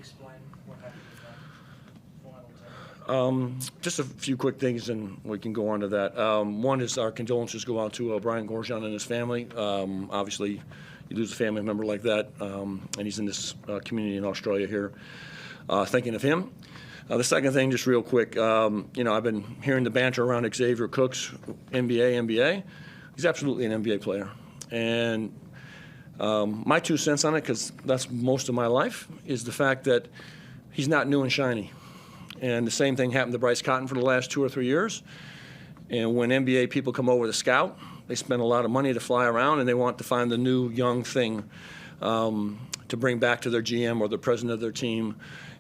explain what happened in that final team? Just a few quick things, and we can go on to that. One is our condolences go out to Brian Gorjan and his family. Obviously, you lose a family member like that, and he's in this community in Australia here. Thinking of him. The second thing, just real quick, I've been hearing the banter around Xavier Cooks, NBA. He's absolutely an NBA player. And my 2 cents on it, because that's most of my life, is the fact that he's not new and shiny. And the same thing happened to Bryce Cotton for the last 2 or 3 years. And when NBA people come over to scout, they spend a lot of money to fly around, and they want to find the new young thing to bring back to their GM or the president of their team.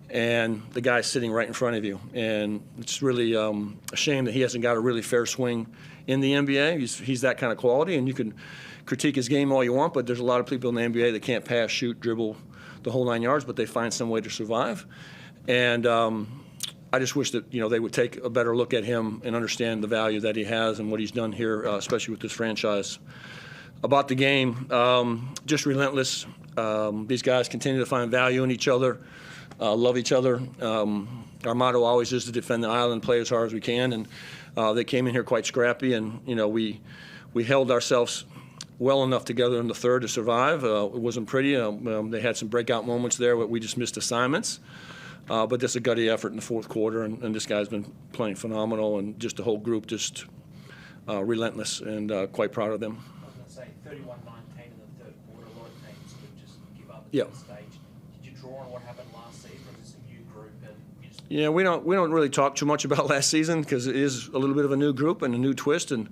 And the guy's sitting right in front of you. And it's really a shame that he hasn't got a really fair swing in the NBA. He's that kind of quality, and you can critique his game all you want, but there's a lot of people in the NBA that can't pass, shoot, dribble, the whole 9 yards, but they find some way to survive. And I just wish that they would take a better look at him and understand the value that he has and what he's done here, especially with this franchise. About the game, just relentless. These guys continue to find value in each other. Love each other. Our motto always is to defend the island, play as hard as we can, and they came in here quite scrappy, and we held ourselves well enough together in the third to survive. It wasn't pretty. They had some breakout moments there, but we just missed assignments. But there's a gutty effort in the fourth quarter, and this guy's been playing phenomenal, and just the whole group just relentless, and quite proud of them. I was going to say 31-19 in the third quarter. A lot of teams would just give up at Yeah. that stage. Did you draw on what happened last season, or is this a new group? And you just... Yeah, we don't really talk too much about last season because it is a little bit of a new group and a new twist, and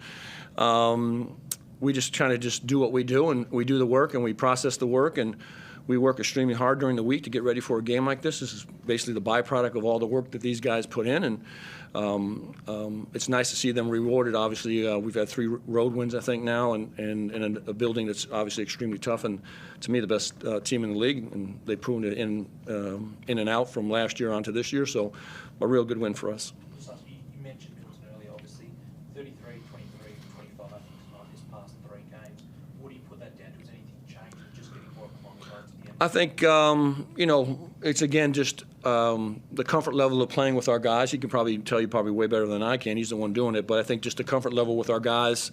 we just kind of just do what we do, and we do the work, and we process the work, and we work extremely hard during the week to get ready for a game like this. This is basically the byproduct of all the work that these guys put in, and it's nice to see them rewarded. Obviously, we've had 3 road wins, I think, now, and in a building that's obviously extremely tough, and to me, the best team in the league, and they've proven it in and out from last year onto this year, so a real good win for us. You mentioned Milton earlier, obviously, 33, 23, 25 tonight this past 3 games. What do you put that down to? Has anything changed, or just getting more acclimatized to the end? I think, it's, again, just the comfort level of playing with our guys. He can probably tell you way better than I can. He's the one doing it. But I think just the comfort level with our guys,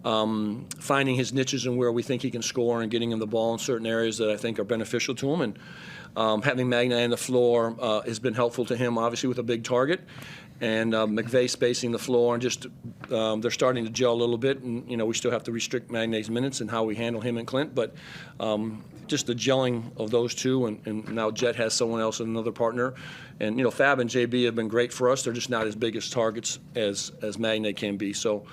finding his niches and where we think he can score and getting him the ball in certain areas that I think are beneficial to him. And having Magna on the floor has been helpful to him, obviously, with a big target. And McVay spacing the floor, and just they're starting to gel a little bit. And, we still have to restrict Magna's minutes and how we handle him and Clint. But just the gelling of those two, and now Jet has someone else and another partner. And, Fab and JB have been great for us. They're just not as big as targets as Magna can be. So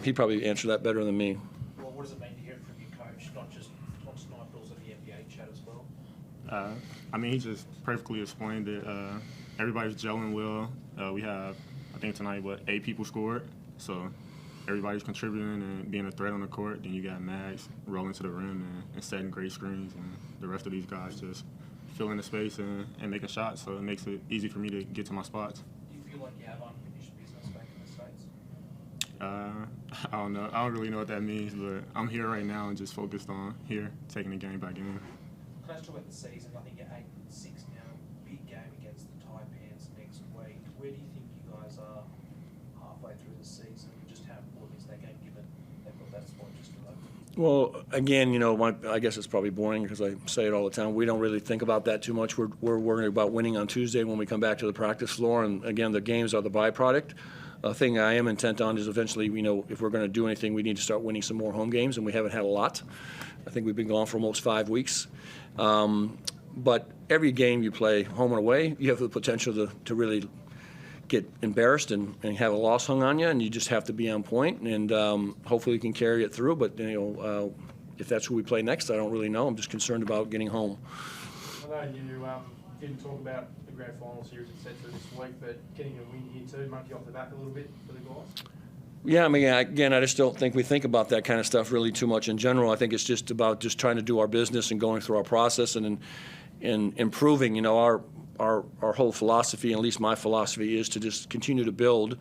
he'd probably answer that better than me. Well, what does it mean to hear from your coach, not just on tonight, but also the NBA chat as well? He just perfectly explained it. Everybody's gelling well. We have, I think tonight, 8 people scored. So everybody's contributing and being a threat on the court. Then you got Mags rolling to the rim and setting great screens. And the rest of these guys just filling the space and making shots. So it makes it easy for me to get to my spots. Do you feel like you have unfinished business back in the States? I don't know. I don't really know what that means, but I'm here right now and just focused on here, taking it game by game. Let's talk about the season. I think you're 8-6 now. Big game against the Taipans next week. Where do you think you guys are halfway through the season? Just how important is that game, given they've got that spot just about? Well, again, I guess it's probably boring because I say it all the time. We don't really think about that too much. We're worried about winning on Tuesday when we come back to the practice floor. And, again, the games are the byproduct. The thing I am intent on is eventually, if we're going to do anything, we need to start winning some more home games, and we haven't had a lot. I think we've been gone for almost 5 weeks. But every game you play, home and away, you have the potential to really get embarrassed and have a loss hung on you, and you just have to be on point, and hopefully we can carry it through. But, if that's who we play next, I don't really know. I'm just concerned about getting home. I know you didn't talk about the grand final series, etc. this week, but getting a win here too, monkey off the back a little bit for the guys? Yeah, again, I just don't think we think about that kind of stuff really too much in general. I think it's just about just trying to do our business and going through our process and improving. Our whole philosophy, and at least my philosophy, is to just continue to build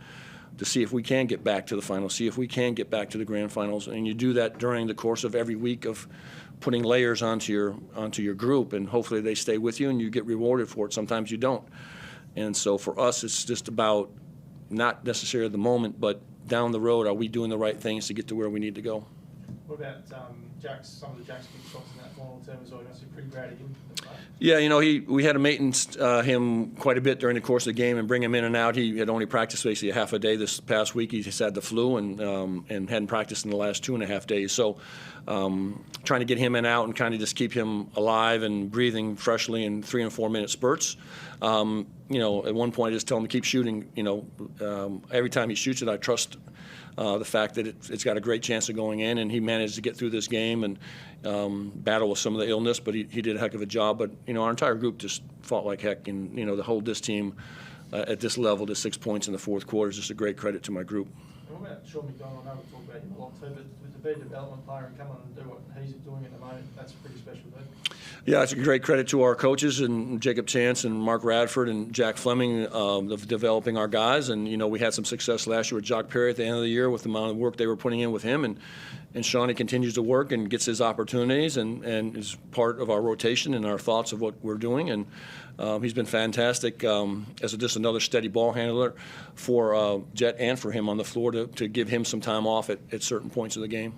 to see if we can get back to the finals, see if we can get back to the grand finals. And you do that during the course of every week of putting layers onto your group, and hopefully they stay with you and you get rewarded for it. Sometimes you don't. And so for us, it's just about not necessarily the moment, but down the road, are we doing the right things to get to where we need to go? What about some of the Jack's big shots in that final term as well? You must be pretty proud of him. Yeah, we had to maintenance him quite a bit during the course of the game and bring him in and out. He had only practiced basically a half a day this past week. He just had the flu and hadn't practiced in the last 2.5 days. So trying to get him in and out and kind of just keep him alive and breathing freshly in 3 and 4 minute spurts. At one point I just tell him to keep shooting. Every time he shoots it, I trust the fact that it's got a great chance of going in, and he managed to get through this game and battle with some of the illness, but he did a heck of a job. But, our entire group just fought like heck, and, to hold this team at this level to 6 points in the fourth quarter is just a great credit to my group. And what about Sean McDonald? I know we'll talk about him a lot too, but with the B development player and come on and do what he's doing at the moment, that's pretty special too. Yeah, it's a great credit to our coaches and Jacob Chance and Mark Radford and Jack Fleming of developing our guys. And, we had some success last year with Jock Perry at the end of the year with the amount of work they were putting in with him. And Shawnee continues to work and gets his opportunities and is part of our rotation and our thoughts of what we're doing. And he's been fantastic as just another steady ball handler for Jet and for him on the floor to give him some time off at certain points of the game.